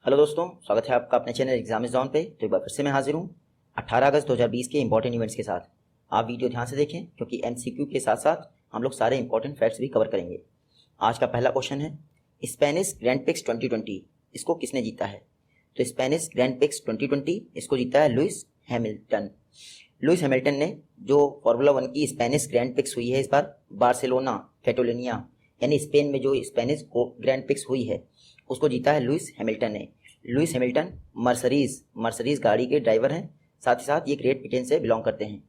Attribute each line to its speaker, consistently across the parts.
Speaker 1: Hello दोस्तों, स्वागत है आपका अपने चैनल एग्जाम इज ऑन पे। तो एक बार फिर से मैं हाजिर हूँ 18 अगस्त 2020 के इंपॉर्टेंट इवेंट्स के साथ। आप वीडियो ध्यान से देखें क्योंकि एमसीक्यू के साथ साथ हम लोग सारे इंपॉर्टेंट फैक्ट्स भी कवर करेंगे। आज का पहला क्वेश्चन है, स्पेनिश ग्रैंड प्रिक्स 2020 इसको किसने जीता है? तो स्पेनिश ग्रैंड प्रिक्स 2020 इसको जीता है लुइस हैमिल्टन। लुइस हैमिल्टन ने जो फार्मूला 1 की स्पेनिश ग्रैंड प्रिक्स हुई है इस बार बार्सिलोना कैटोलिनिया यानी स्पेन में जो स्पेनिश ग्रैंड प्रिक्स हुई है उसको जीता है लुइस हैमिल्टन ने। लुइस हैमिल्टन मर्सरीज गाड़ी के ड्राइवर हैं, साथ ही साथ ये ग्रेट ब्रिटेन से बिलोंग करते हैं।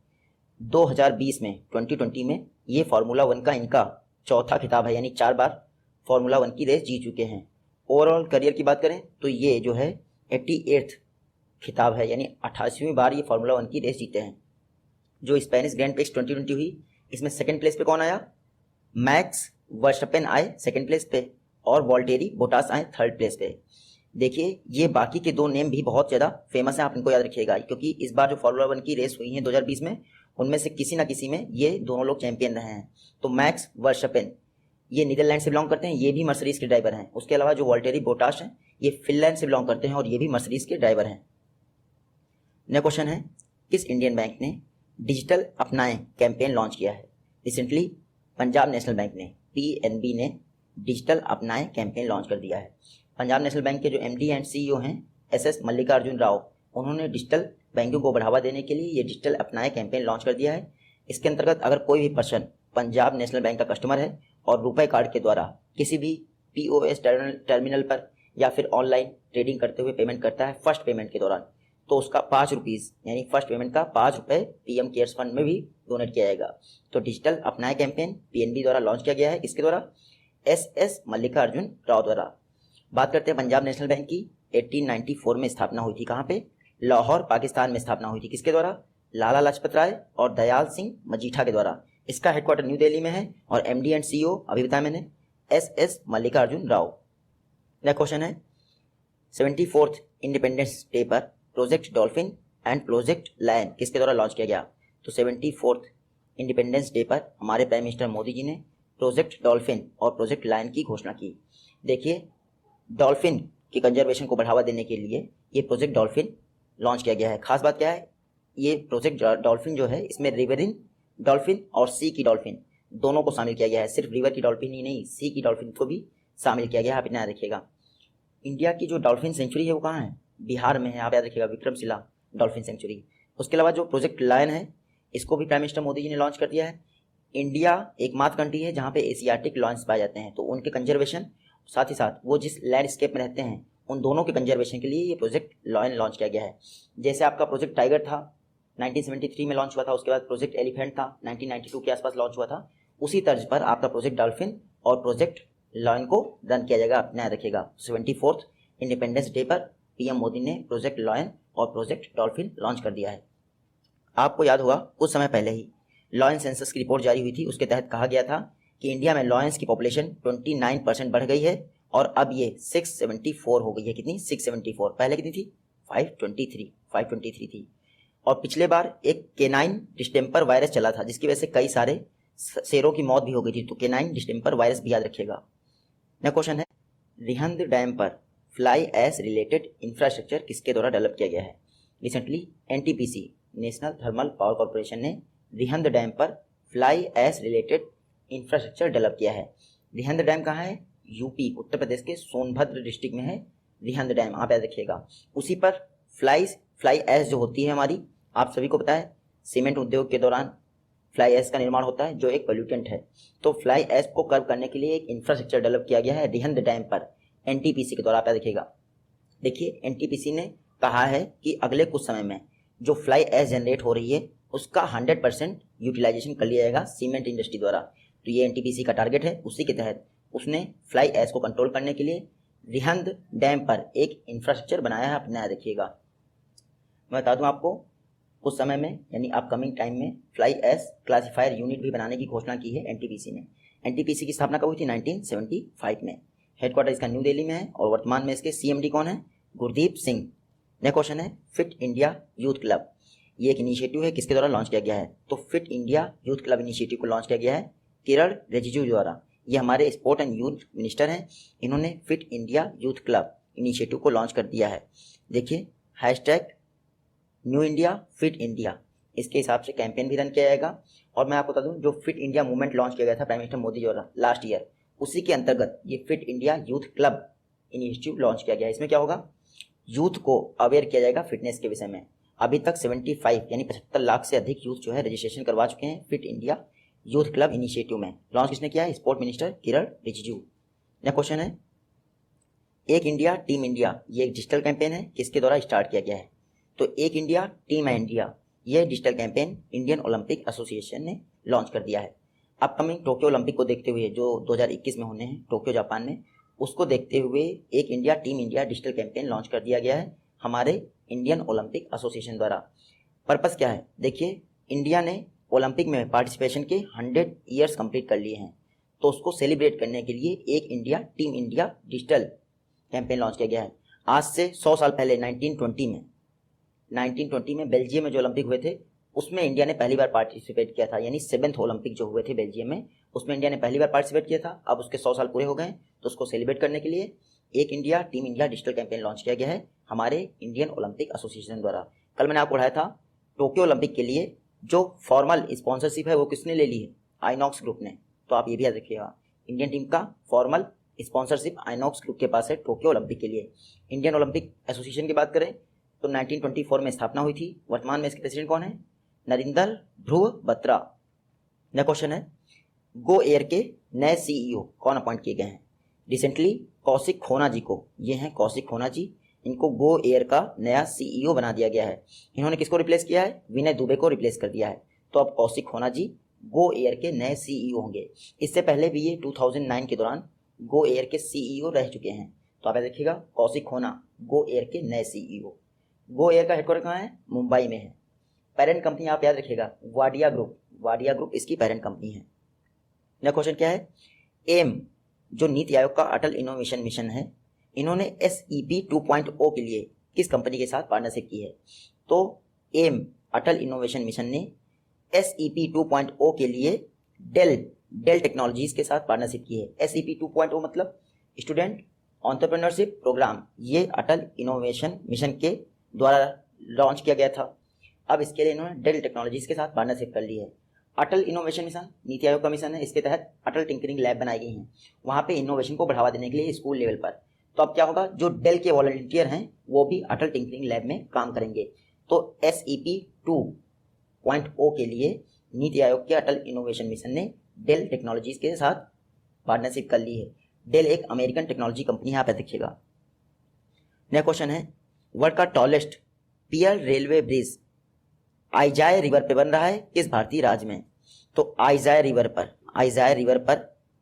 Speaker 1: 2020 में 2020 में ये फार्मूला 1 का इनका चौथा खिताब है, यानी 4 बार फार्मूला 1 की रेस जीत चुके हैं। ओवरऑल करियर की बात करें तो ये जो है 88th खिताब है, यानी 88वीं बार ये फार्मूला 1 की रेस जीते हैं। जो स्पेनिश ग्रैंड प्रिक्स 2020 हुई इसमें सेकंड प्लेस पे कौन आया? मैक्स वर्स्टपेन आए सेकंड प्लेस पे और वॉल्टेरी बोटास आए थर्ड प्लेस पे। देखिए ये बाकी के दो नेम भी बहुत ज़्यादा फेमस हैं, आप इनको याद रखिएगा क्योंकि इस बार जो फार्मूला 1 की रेस हुई है 2020 में उनमें से किसी ना किसी में ये दोनों लोग चैंपियन रहे हैं। तो मैक्स वर्स्टपेन ये नीदरलैंड से बिलोंग करते हैं, ये भी मर्सिडीज के ड्राइवर हैं। उसके अलावा जो वॉल्टेरी बोटास हैं ये फिनलैंड से बिलोंग करते हैं और ये भी मर्सिडीज के ड्राइवर हैं। नेक्स्ट क्वेश्चन है, किस इंडियन बैंक ने डिजिटल अपनाएं कैंपेन लॉन्च किया है? रिसेंटली पंजाब नेशनल बैंक ने पीएनबी ने डिजिटल अपनाएं कैंपेन लॉन्च कर दिया है। पंजाब नेशनल बैंक के जो एमडी एंड सीईओ हैं एसएस मल्लिकार्जुन राव, उन्होंने डिजिटल बैंकिंग को बढ़ावा देने के लिए ये डिजिटल अपनाएं कैंपेन लॉन्च कर दिया है। इसके अंतर्गत अगर कोई भी पर्सन पंजाब नेशनल बैंक का कस्टमर है और रुपए कार्ड के द्वारा किसी भी पीओएस टर्मिनल पर या फिर ऑनलाइन ट्रेडिंग करते हुए पेमेंट करता है फर्स्ट पेमेंट के दौरान, तो उसका 5 रुपीज़ यानी फर्स्ट पेमेंट का 5 रुपये पीएम केयर्स फंड में भी डोनेट किया जाएगा। तो डिजिटल अपनाएं कैंपेन पीएनबी द्वारा लॉन्च किया गया है, इसके द्वारा एसएस मल्लिकार्जुन राव द्वारा। बात करते हैं पंजाब नेशनल बैंक की। 1894 में स्थापना हुई थी, कहाँ पे? लाहौर पाकिस्तान में स्थापना हुई थी। किसके द्वारा? लाला लाजपत राय और दयाल सिंह मजीठा के द्वारा। इसका हेडक्वार्टर न्यू दिल्ली में है और एमडी एंड सीईओ अभी बताया मैंने SS Mallikarjun Rao. Next question है, 74th इंडिपेंडेंस डे पर project dolphin and project lion किसके द्वारा लॉन्च किया गया? तो 74th इंडिपेंडेंस डे पर हमारे प्राइम मिनिस्टर मोदी जी ने प्रोजेक्ट डॉल्फिन और प्रोजेक्ट लायन की घोषणा की। देखिए डॉल्फिन की कंजर्वेशन को बढ़ावा देने के लिए ये प्रोजेक्ट डॉल्फिन लॉन्च किया गया है। खास बात क्या है, ये प्रोजेक्ट डॉल्फिन जो है इसमें रिवरिन डॉल्फिन और सी की डॉल्फिन दोनों को शामिल किया गया है। सिर्फ रिवर की डॉल्फिन ही नहीं, सी की डॉल्फिन को भी शामिल किया गया है, आप इतना याद रखिएगा। इंडिया की जो डॉल्फिन सेंचुरी है वो कहाँ है? बिहार में है, आप याद रखिएगा, विक्रमशिला डॉल्फिन सेंचुरी। उसके अलावा जो प्रोजेक्ट लायन है इसको भी प्राइम मिनिस्टर मोदी जी ने लॉन्च कर दिया है। इंडिया एकमात्र कंट्री है जहाँ पे एशियाटिक लॉयंस पाए जाते हैं, तो उनके कंजर्वेशन साथ ही साथ वो जिस लैंडस्केप में रहते हैं उन दोनों के कंजर्वेशन के लिए ये प्रोजेक्ट लायन लॉन्च किया गया है। जैसे आपका प्रोजेक्ट टाइगर था 1973 में लॉन्च हुआ था, उसके बाद प्रोजेक्ट एलिफेंट था 1992 के आसपास लॉन्च हुआ था, उसी तर्ज पर आपका प्रोजेक्ट डॉल्फिन और प्रोजेक्ट लायन को रन किया जाएगा, अपना याद रखिएगा। 74th इंडिपेंडेंस डे पर पीएम मोदी ने प्रोजेक्ट लायन और प्रोजेक्ट डॉल्फिन लॉन्च कर दिया है। आपको याद होगा कुछ समय पहले ही लॉयन सेंसस की रिपोर्ट जारी हुई थी, उसके तहत कहा गया था कि इंडिया में लॉयंस की पॉपुलेशन 29% बढ़ गई है और अब ये 674 हो गई है। कितनी? 674। पहले कितनी थी? 523 थी। और पिछले बार एक केनाइन डिस्टेम्पर वायरस चला था जिसकी वजह से कई सारे शेरों की मौत भी हो गई थी, तो केनाइन डिस्टेम्पर वायरस भी याद रखिएगा। नेक्स्ट क्वेश्चन है, रिहंद डैम पर फ्लाई ऐश रिलेटेड इंफ्रास्ट्रक्चर किसके द्वारा डेवलप किया गया है? Recently NTPC National Thermal Power Corporation ने रिहंद डैम पर fly ash related infrastructure develop किया है। रिहंद डैम कहाँ है? यूपी उत्तर प्रदेश के सोनभद्र डिस्ट्रिक्ट में है रिहंद डैम, आप याद रखिएगा। उसी पर फ्लाई ऐश जो होती है हमारी, आप सभी को पता है सीमेंट उद्योग के दौरान फ्लाई ऐश का निर्माण होता है जो एक पोल्यूटेंट है। तो फ्लाई ऐश को कर्व करने के लिए एक इंफ्रास्ट्रक्चर डेवलप किया गया है रिहंद डैम पर एनटीपीसी के द्वारा, आप याद रखिएगा। देखिए एनटीपीसी ने कहा है कि अगले कुछ समय में जो फ्लाई ऐश जनरेट हो रही है उसका 100% यूटिलाइजेशन कर लिया जाएगा सीमेंट इंडस्ट्री द्वारा। तो ये एनटीपीसी का टारगेट है, उसी के तहत उसने फ्लाई ऐश को कंट्रोल करने के लिए रिहंद डैम पर एक इंफ्रास्ट्रक्चर बनाया है, अपना याद रखिएगा। मैं बता दूं आपको कुछ समय में यानी अपकमिंग टाइम में फ्लाई ऐश क्लासीफायर यूनिट भी बनाने की घोषणा की है एनटीपीसी ने। एनटीपीसी की स्थापना कब हुई थी? 1975 में। हेडक्वार्टर इसका न्यू दिल्ली में है और वर्तमान में इसके सीएमडी कौन है? गुरदीप सिंह। नेक्स्ट क्वेश्चन है, फिट इंडिया यूथ क्लब ये एक इनिशिएटिव है, किसके द्वारा लॉन्च किया गया है? तो fit India youth club initiative को लॉन्च किया गया है किरण रिजिजू द्वारा। ये हमारे स्पोर्ट एंड यूथ मिनिस्टर हैं, इन्होंने fit India youth club initiative को लॉन्च कर दिया है। देखिए hashtag new India fit India, इसके हिसाब से कैंपेन भी रन किया जाएगा। और मैं आपको बता दूं, जो फिट इंडिया मूवमेंट लॉन्च किया गया था प्राइम मिनिस्टर मोदी द्वारा लास्ट ईयर, उसी के अंतर्गत ये fit India youth club initiative launch किया गया है। इसमें क्या होगा, यूथ को अवेयर किया जाएगा फिटनेस के विषय में। अभी तक 75 यानी 75 लाख से अधिक यूथ जो है रजिस्ट्रेशन करवा चुके हैं fit India youth club initiative में। लॉन्च किसने किया है, स्पोर्ट मिनिस्टर किरण रिजिजू। नेक्स्ट क्वेश्चन है, एक इंडिया टीम इंडिया, ये एक डिजिटल कैंपेन है, किसके द्वारा स्टार्ट किया गया है। तो एक इंडिया टीम इंडिया, यह digital campaign Indian Olympic association ने लॉन्च कर दिया है। अपकमिंग टोक्यो ओलंपिक को देखते हुए जो 2021 में होने हैं टोक्यो जापान में, उसको देखते हुए एक India team India digital campaign launch कर दिया गया है हमारे इंडियन ओलंपिक एसोसिएशन द्वारा। पर्पस क्या है, देखिए इंडिया ने ओलंपिक में पार्टिसिपेशन के 100 ईयर्स कंप्लीट कर लिए हैं, तो उसको सेलिब्रेट करने के लिए एक India team India digital campaign launch किया गया है। आज से 100 साल पहले 1920 में बेल्जियम में जो ओलंपिक हुए थे उसमें इंडिया ने पहली बार पार्टिसिपेट किया था, यानी 7th ओलंपिक जो हुए थे बेल्जियम में, उसमें इंडिया ने पहली बार पार्टिसिपेट किया था। अब उसके 100 साल पूरे हो गए, तो उसको सेलिब्रेट करने के लिए एक India team India digital campaign launch किया गया है हमारे इंडियन ओलंपिक एसोसिएशन द्वारा। कल मैंने आपको पढ़ाया था टोक्यो ओलंपिक के लिए जो फॉर्मल स्पॉन्सरशिप है वो किसने ले ली है, आइनॉक्स ग्रुप ने। तो आप ये भी याद रखिएगा, इंडियन टीम का फॉर्मल स्पॉन्सरशिप आइनॉक्स ग्रुप के पास है टोक्यो ओलंपिक के लिए। इंडियन ओलंपिक एसोसिएशन की बात करें तो 1924 में स्थापना हुई थी। वर्तमान में इसके प्रेसिडेंट कौन है, नरिंदर ध्रुव बत्रा। नेक्स्ट क्वेश्चन है, गो एयर के नए सीईओ कौन अपॉइंट किए गए हैं। रिसेंटली कौशिक खोना जी को, ये हैं कौशिक खोना जी, इनको गो एयर का नया सीईओ बना दिया गया है। इन्होंने किसको रिप्लेस किया है, विनय दुबे को रिप्लेस कर दिया है। तो अब कौशिक खोना जी गो एयर के नए सीईओ होंगे। इससे पहले भी ये 2009 के दौरान गो एयर के सीईओ रह चुके हैं। तो आप याद रखिएगा, कौशिक खोना गो एयर के नए सीईओ। गो एयर का हेडक्वार्टर कहाँ है, मुंबई में है। पेरेंट कंपनी आप याद रखिएगा, वाडिया ग्रुप, वाडिया ग्रुप इसकी पेरेंट कंपनी है। नेक्स्ट क्वेश्चन क्या है, एम जो नीति आयोग का अटल इनोवेशन मिशन है, इन्होंने SEP 2.0 के लिए किस कंपनी के साथ पार्टनरशिप की है। तो एम अटल इनोवेशन मिशन ने SEP 2.0 के लिए डेल टेक्नोलॉजीज के साथ पार्टनरशिप की है। SEP 2.0 मतलब स्टूडेंट एंटरप्रेन्योरशिप प्रोग्राम, ये अटल इनोवेशन मिशन के द्वारा लॉन्च किया गया था। अब इसके लिए इन्होंने डेल टेक्नोलॉजीज के साथ पार्टनरशिप कर ली है। अटल इनोवेशन मिशन नीति आयोग का मिशन है, इसके तहत अटल टिंकरिंग लैब बनाई गई हैं, वहाँ पे इनोवेशन को बढ़ावा देने के लिए स्कूल लेवल पर। तो अब क्या होगा, जो डेल के वॉलंटियर हैं वो भी अटल टिंकरिंग लैब में काम करेंगे। तो SEP 2.0 के लिए नीति आयोग के अटल इनोवेशन मिशन ने डेल टेक्नोलॉजीज के साथ पार्टनरशिप कर ली है। डेल एक अमेरिकन टेक्नोलॉजी कंपनी है, आप देखिएगा। नेक्स्ट क्वेश्चन है, वर्ल्ड का टॉलेस्ट पियर रेलवे ब्रिज आइजाय रिवर पे बन रहा है किस भारतीय राज्य में। तो आइजाय रिवर पर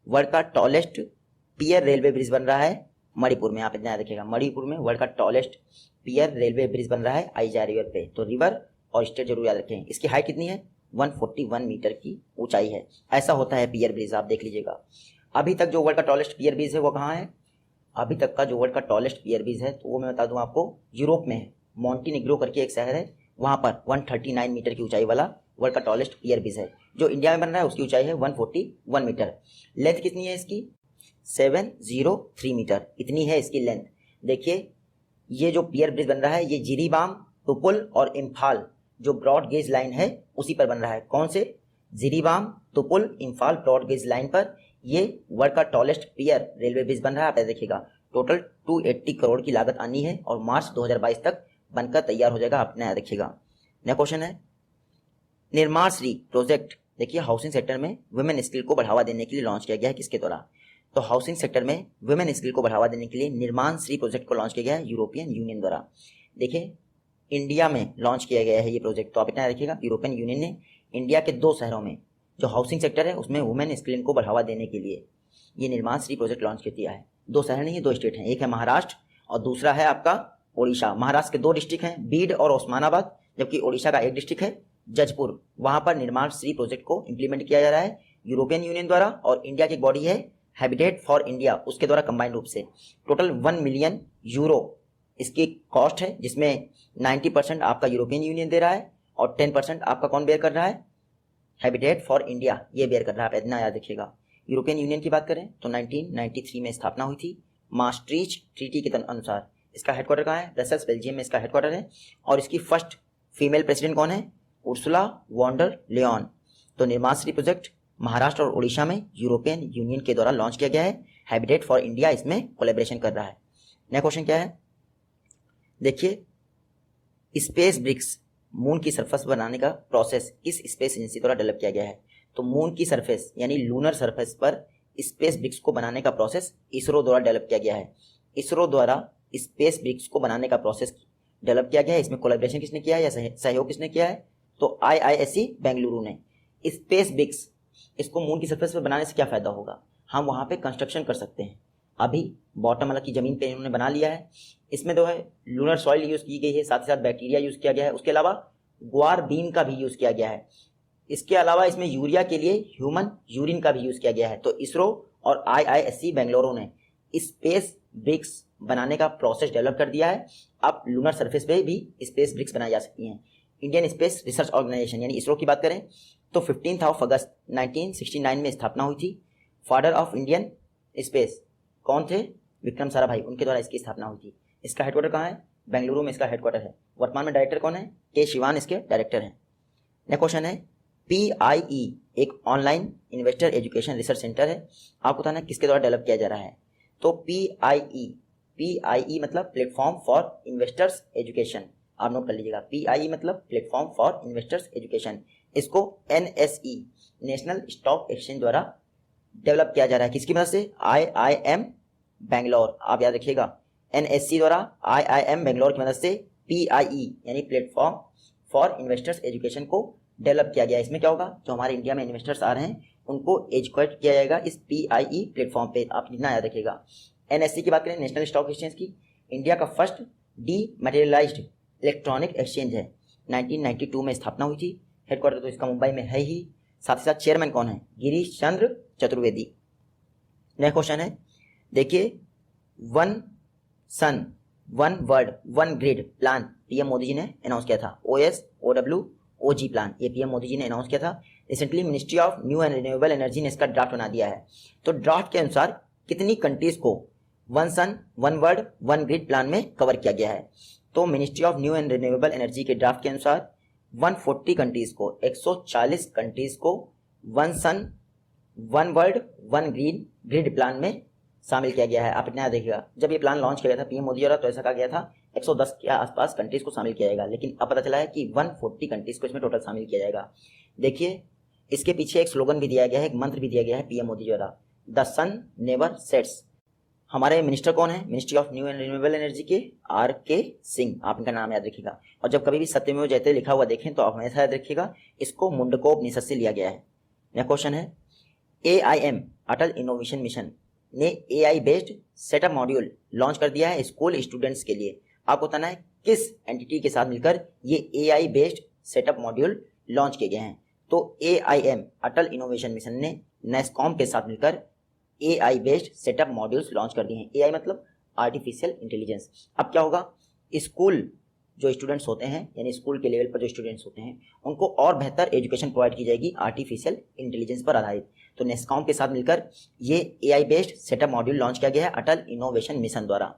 Speaker 1: वर्ल्ड का टॉलेस्ट पियर रेलवे ब्रिज बन रहा है मणिपुर में। आप इतना याद रखिएगा, मणिपुर में वर्ल्ड का टॉलेस्ट पियर रेलवे ब्रिज बन रहा है आइजाय रिवर पे। तो रिवर और स्टेट जरूर याद रखें। इसकी हाइट कितनी है, 141 मीटर की ऊंचाई है। ऐसा होता है पियर ब्रिज, आप देख लीजिएगा। अभी तक जो वर्ल्ड का टॉलेस्ट पियर ब्रिज है वो कहाँ है, अभी तक का जो वर्ल्ड का टॉलेस्ट पियर ब्रिज है तो वो मैं बता दूं आपको, यूरोप में है। मॉन्टीनिग्रो करके एक शहर है, वहाँ पर 139 मीटर की ऊंचाई वाला वर्ल्ड का टॉलेस्ट पियर ब्रिज है। जो इंडिया में बन रहा है उसकी ऊंचाई है 141 मीटर। लेंथ कितनी है इसकी, 703 मीटर, इतनी है इसकी लेंथ। देखिए ये जो पियर ब्रिज बन रहा है ये जिरीबाम, तुपुल और इम्फाल जो ब्रॉड गेज लाइन है उसी पर बन रहा है। कौन से, Jiribam, Tupul, Imphal broad gauge line पर ये वर्ल्ड का टॉलेस्ट पियर रेलवे ब्रिज बन रहा है। आप देखिएगा, टोटल 280 करोड़ की लागत आनी है और मार्च 2022 तक बनकर तैयार हो जाएगा। आपने याद रखिएगा। नेक्स्ट क्वेश्चन है, निर्माण श्री प्रोजेक्ट, देखिए हाउसिंग सेक्टर में वुमेन स्किल को बढ़ावा देने के लिए लॉन्च किया गया है किसके द्वारा। तो हाउसिंग सेक्टर में वुमेन स्किल को बढ़ावा देने के लिए निर्माण श्री प्रोजेक्ट को लॉन्च किया गया है यूरोपियन यूनियन द्वारा। देखिए इंडिया में लॉन्च किया गया है ये प्रोजेक्ट। तो आप इतना रखिएगा, यूरोपियन यूनियन ने इंडिया के 2 शहरों में जो हाउसिंग सेक्टर है उसमें वुमेन स्किल को बढ़ावा देने के लिए ये निर्माण श्री प्रोजेक्ट लॉन्च कर दिया है। 2 शहर नहीं, 2 स्टेट हैं, एक है महाराष्ट्र और दूसरा है आपका ओडिशा। महाराष्ट्र के 2 डिस्ट्रिक्ट हैं, बीड और ओस्मानाबाद, जबकि ओडिशा का एक डिस्ट्रिक्ट है जजपुर। वहां पर निर्माण श्री प्रोजेक्ट को इंप्लीमेंट किया जा रहा है यूरोपियन यूनियन द्वारा, और इंडिया की बॉडी है हैबिटेट फॉर इंडिया, उसके द्वारा कंबाइंड रूप से। टोटल 1 मिलियन यूरो इसकी कॉस्ट है, जिसमें 90% आपका यूरोपियन यूनियन दे रहा है और 10% आपका कौन बेयर कर रहा है, हैबिटेट फॉर इंडिया ये बेयर कर रहा है। इतना याद रखिएगा। यूरोपियन यूनियन की बात करें तो 1993 में स्थापना हुई थी मास्ट्रीच ट्रीटी के अनुसार। इसका हेडक्वार्टर कहाँ है? ब्रसेल्स, बेल्जियम में इसका हेडक्वार्टर है। और इसकी फर्स्ट फीमेल प्रेसिडेंट कौन है? Ursula von der Leyen. तो निर्माण प्रोजेक्ट महाराष्ट्र और उड़ीसा में यूरोपियन यूनियन के द्वारा लॉन्च किया गया है। हैबिटेट फॉर इंडिया इसमें कोलैबोरेशन कर रहा है। नेक्स्ट क्वेश्चन क्या है? देखिए, स्पेस ब्रिक्स मून की सरफेस बनाने का प्रोसेस किस स्पेस एजेंसी द्वारा डेवलप किया गया है? तो मून की सरफेस यानी लूनर सरफेस पर स्पेस ब्रिक्स को बनाने का प्रोसेस इसरो द्वारा डेवलप किया गया है। इसरो द्वारा स्पेस ब्रिक्स को बनाने का प्रोसेस डेवलप किया गया है। इसमें कोलैबोरेशन किसने किया है या सहयोग किसने किया है? तो IISc बेंगलुरु ने। स्पेस ब्रिक्स इसको मून की सरफेस पर बनाने से क्या फायदा होगा? हम वहाँ पे कंस्ट्रक्शन कर सकते हैं। अभी बॉटम वाला की जमीन पे इन्होंने बना लिया है। इसमें जो है लूनर सॉइल यूज की गई है, साथ ही साथ बैक्टीरिया यूज किया गया है। उसके अलावा ग्वार बीन का भी यूज किया गया है। इसके अलावा इसमें यूरिया के लिए ह्यूमन यूरिन का भी यूज किया गया है। तो इसरो और IISc बेंगलुरु ने स्पेस ब्रिक्स बनाने का प्रोसेस डेवलप कर दिया है। अब लूनर सरफेस पे भी स्पेस ब्रिक्स बनाई जा सकती हैं। इंडियन स्पेस रिसर्च ऑर्गेनाइजेशन यानी इसरो की बात करें तो 15 अगस्त 1969 में स्थापना हुई थी। फादर ऑफ इंडियन स्पेस कौन थे? विक्रम साराभाई, उनके द्वारा इसकी स्थापना हुई थी। इसका हेडक्वार्टर कहाँ है? बेंगलुरु में इसका हेडक्वार्टर है। वर्तमान में डायरेक्टर कौन है? के शिवान इसके डायरेक्टर हैं। नेक्स्ट क्वेश्चन है, PIE एक online investor education research centre है। आपको बताना है किसके द्वारा डेवलप किया जा रहा है। तो PIE मतलब प्लेटफॉर्म फॉर इन्वेस्टर्स एजुकेशन। आप नोट कर लीजिएगा, PIE मतलब प्लेटफॉर्म फॉर इन्वेस्टर्स एजुकेशन। इसको NSE नेशनल स्टॉक एक्सचेंज द्वारा डेवलप किया जा रहा है। किसकी मदद से? IIM बेंगलोर। आप याद रखिएगा, NSC द्वारा IIM बेंगलोर की मदद से PIE यानी प्लेटफॉर्म फॉर इन्वेस्टर्स एजुकेशन को डेवलप किया गया। इसमें क्या होगा? जो हमारे इंडिया में इन्वेस्टर्स आ रहे हैं उनको एजुकेट किया जाएगा इस PIE प्लेटफॉर्म पे। आप इतना याद रखिएगा। NSC की बात करें, नेशनल स्टॉक एक्सचेंज की, इंडिया का फर्स्ट डीमैटेरियलाइज्ड इलेक्ट्रॉनिक एक्सचेंज है। 1992 में स्थापना हुई थी। हेडक्वार्टर तो इसका मुंबई में है ही। साथ ही साथ चेयरमैन कौन है? गिरीश चंद्र चतुर्वेदी। नेक्स्ट क्वेश्चन है, देखिए, one sun one world one grid plan PM Modi ji ने अनाउंस किया था। OSOWOG प्लान ये PM मोदी जी ने अनाउंस किया था। Recently ministry of new and renewable energy ने इसका ड्राफ्ट बना दिया है। तो ड्राफ्ट के अनुसार कितनी कंट्रीज को one sun one world one grid plan में कवर किया गया है? तो ministry of new and renewable energy के ड्राफ्ट के अनुसार 140 कंट्रीज को, 140 कंट्रीज को one sun one world one grid plan में शामिल किया गया है। आप इतना देखिएगा, जब ये प्लान लॉन्च किया गया था PM मोदी द्वारा तो ऐसा कहा गया था 110 के आसपास कंट्रीज को शामिल किया जाएगा, लेकिन अब पता चला है कि 140 कंट्रीज को इसमें टोटल शामिल किया जाएगा। देखिए, इसके पीछे एक स्लोगन भी दिया गया है, एक मंत्र भी दिया गया है PM मोदी द्वारा, द सन नेवर सेट्स। हमारे मिनिस्टर कौन है? Ministry of new and renewable energy के RK सिंह। आप इनका नाम याद रखिएगा। और जब कभी भी सत्यमेव जयते लिखा हुआ देखें तो आप हमेशा याद रखिएगा इसको मुंडकोपनिषद से लिया गया है। नेक्स्ट क्वेश्चन है, AIM अटल इनोवेशन मिशन ने AI based setup module launch कर दिया है स्कूल स्टूडेंट्स के लिए। आपको बताना है किस एंटिटी के साथ मिलकर ये AI based setup module launch किए गए हैं। तो AIM अटल इनोवेशन मिशन ने नेस्कॉम के साथ मिलकर AI based setup modules launch कर दिए हैं। AI मतलब आर्टिफिशियल इंटेलिजेंस। अब क्या होगा, स्कूल जो स्टूडेंट्स होते हैं यानी स्कूल के लेवल पर जो स्टूडेंट्स होते हैं उनको और बेहतर एजुकेशन प्रोवाइड की जाएगी आर्टिफिशियल इंटेलिजेंस पर आधारित। तो नेस्कॉम के साथ मिलकर ये AI based setup module launch किया गया है अटल इनोवेशन मिशन द्वारा।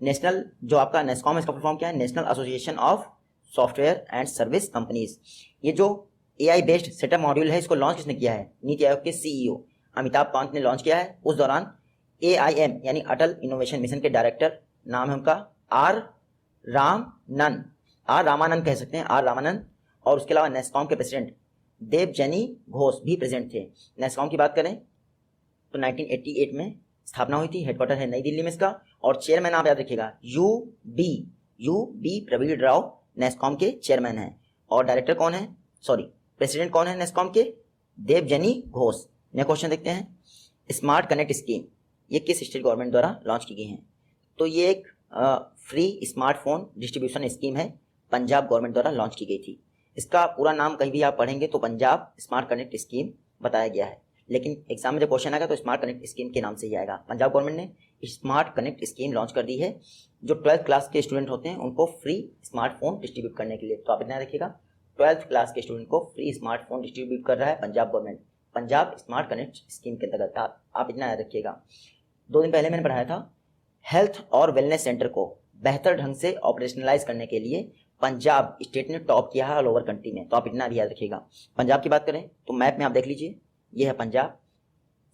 Speaker 1: नेशनल जो आपका नेस्कॉम, इसका फुल क्या है? National association of software and service companies. ये जो AI बेस्ड सेटअप मॉड्यूल है इसको लॉन्च किसने किया है? नीति आयोग के CEO अमिताभ कांत ने लॉन्च किया है। उस दौरान AIM यानी अटल इनोवेशन मिशन के डायरेक्टर नाम है उनका आर रामानंद कह सकते हैं, R रामानंद। और उसके अलावा नेस्कॉम के प्रेसिडेंट देवजनी घोष भी प्रेजेंट थे। नेस्कॉम की बात करें तो 1988 में स्थापना हुई थी। हेडक्वार्टर है नई दिल्ली में इसका। और चेयरमैन आप याद रखिएगा UB प्रवीण राव नेस्कॉम के चेयरमैन हैं। और डायरेक्टर कौन है? प्रेसिडेंट कौन है नेस्कॉम के? देवजनी घोष। नेक्स्ट क्वेश्चन देखते हैं, स्मार्ट कनेक्ट स्कीम ये किस स्टेट गवर्नमेंट द्वारा लॉन्च की गई है? तो ये एक फ्री स्मार्टफोन डिस्ट्रीब्यूशन स्कीम है, पंजाब गवर्नमेंट द्वारा लॉन्च की गई थी। इसका पूरा नाम कहीं भी आप पढ़ेंगे तो पंजाब स्मार्ट कनेक्ट स्कीम बताया गया है, लेकिन एग्जाम में जब क्वेश्चन आएगा तो स्मार्ट कनेक्ट स्कीम के नाम से ही आएगा। पंजाब गवर्नमेंट ने स्मार्ट कनेक्ट स्कीम लॉन्च कर दी है जो 12th क्लास के स्टूडेंट होते हैं उनको फ्री स्मार्टफोन डिस्ट्रीब्यूट करने के लिए। तो आप इतना रखिएगा, 12th क्लास के स्टूडेंट को फ्री स्मार्टफोन डिस्ट्रीब्यूट कर रहा है Punjab government, Punjab smart connect scheme के अंतर्गत। आप इतना याद रखिएगा। 2 दिन पहले मैंने पढ़ाया था हेल्थ और वेलनेस सेंटर को बेहतर ढंग से ऑपरेशनलाइज करने के लिए पंजाब स्टेट ने टॉप किया है ऑल ओवर कंट्री में। तो आप इतना भी याद रखिएगा। पंजाब की बात करें तो मैप में आप देख लीजिए, ये है पंजाब।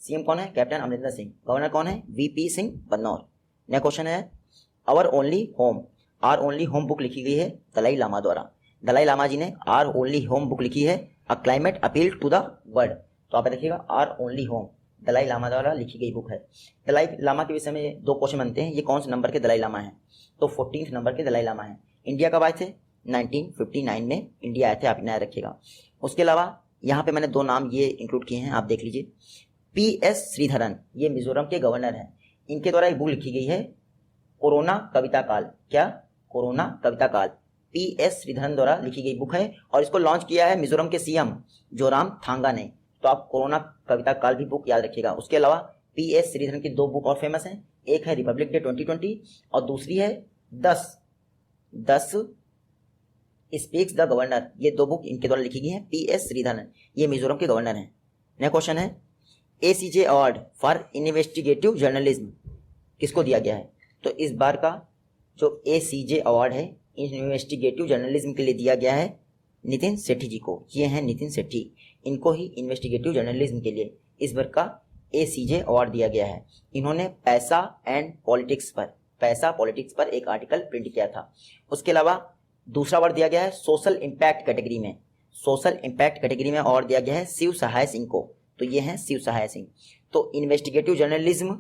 Speaker 1: सीएम कौन है? कैप्टन अमरिंदर सिंह। गवर्नर कौन है? वीपी सिंह बदनौर। नया क्वेश्चन है, आवर ओनली होम बुक लिखी गई है दलाई लामा द्वारा। दलाई लामा जी ने आर ओनली होम बुक लिखी है, a climate appeal to the world. तो आप देखिएगा, our only home Dalai Lama द्वारा लिखी गई बुक है। दलाई लामा के विषय में 2 क्वेश्चन बनते हैं, ये कौन से नंबर के दलाई लामा हैं? तो 14th नंबर के दलाई लामा हैं। इंडिया कब आए थे? 1959 में इंडिया आए थे, आप नया रखिएगा। उसके अलावा यहाँ पे मैंने 2 नाम ये इंक्लूड किए हैं, आप देख लीजिए। PS श्रीधरन, ये मिजोरम के गवर्नर हैं। इनके द्वारा एक बुक लिखी गई है, कोरोना कविता काल। क्या? कोरोना कविता काल। PS श्रीधरन द्वारा लिखी गई बुक है और इसको लॉन्च किया है मिजोरम के सीएम जोरामथांगा ने। तो आप कोरोना कविता काल भी बुक याद रखिएगा। उसके अलावा PS श्रीधरन की 2 बुक और फेमस हैं, एक है रिपब्लिक डे 2020 और दूसरी है 10 स्पीक्स द गवर्नर। ये 2 बुक इनके द्वारा लिखी गई हैं। PS श्रीधरन ये मिजोरम के गवर्नर हैं। नया क्वेश्चन है, ACJ award for investigative journalism किसको दिया गया है? तो इस बार का जो ACJ अवार्ड है इन्वेस्टिगेटिव जर्नलिज्म के लिए दिया गया है नितिन सेठी जी को। ये हैं नितिन सेठी, इनको ही इन्वेस्टिगेटिव जर्नलिज्म के लिए इस बार का ACJ अवार्ड दिया गया है। इन्होंने पैसा पॉलिटिक्स पर एक आर्टिकल प्रिंट किया था। उसके अलावा दूसरा अवार्ड दिया गया है सोशल इम्पैक्ट कैटेगरी में अवार्ड दिया गया है शिव सहाय सिंह को। तो ये हैं शिव सहाय सिंह। तो इन्वेस्टिगेटिव जर्नलिज्म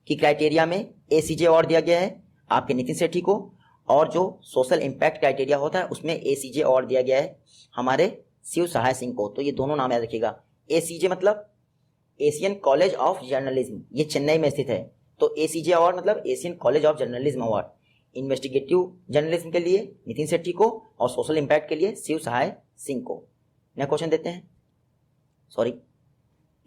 Speaker 1: की क्राइटेरिया में ACJ अवार्ड दिया गया है आपके नितिन सेठी को, और जो सोशल इम्पैक्ट क्राइटेरिया होता है उसमें ACJ अवार्ड दिया गया है हमारे शिव सहाय सिंह को। तो ये दोनों नाम याद रखिएगा। ACJ मतलब एशियन कॉलेज ऑफ जर्नलिज्म, ये चेन्नई में स्थित है। तो ACJ अवार्ड मतलब Asian college of journalism award. Investigative journalism के लिए नितिन सेठी को और सोशल इम्पैक्ट के लिए शिव सहाय सिंह को। नया क्वेश्चन देते हैं।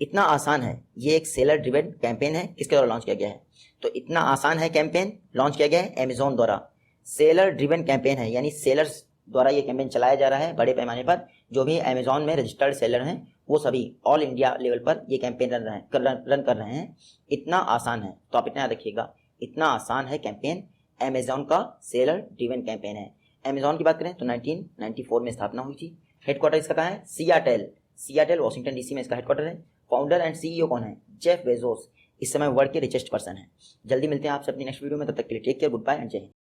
Speaker 1: इतना आसान है, ये एक सेलर ड्रिवन कैंपेन है, किसके द्वारा लॉन्च किया गया है? तो इतना आसान है कैंपेन लॉन्च किया गया है अमेजॉन द्वारा। सेलर ड्रिवन कैंपेन है, यानी सेलर्स द्वारा ये कैंपेन चलाया जा रहा है बड़े पैमाने पर। जो भी अमेजॉन में रजिस्टर्ड सेलर हैं वो सभी ऑल इंडिया लेवल पर ये कैंपेन रन कर रहे हैं। इतना आसान है, तो आप इतना याद रखिएगा, इतना आसान है कैंपेन अमेजॉन का सेलर ड्रिवन कैंपेन है। अमेजॉन की बात करें तो 1994 में स्थापना हुई थी। हेडक्वार्टर इसका कहाँ है? सियाटल वॉशिंगटन DC में इसका हेडक्वार्टर है। फाउंडर एंड CEO कौन है? Jeff Bezos. इस समय वर्ल्ड के रिचेस्ट पर्सन है। जल्दी मिलते हैं आपसे अपनी नेक्स्ट वीडियो में, तब तक के लिए take care, good bye and Jai Hind.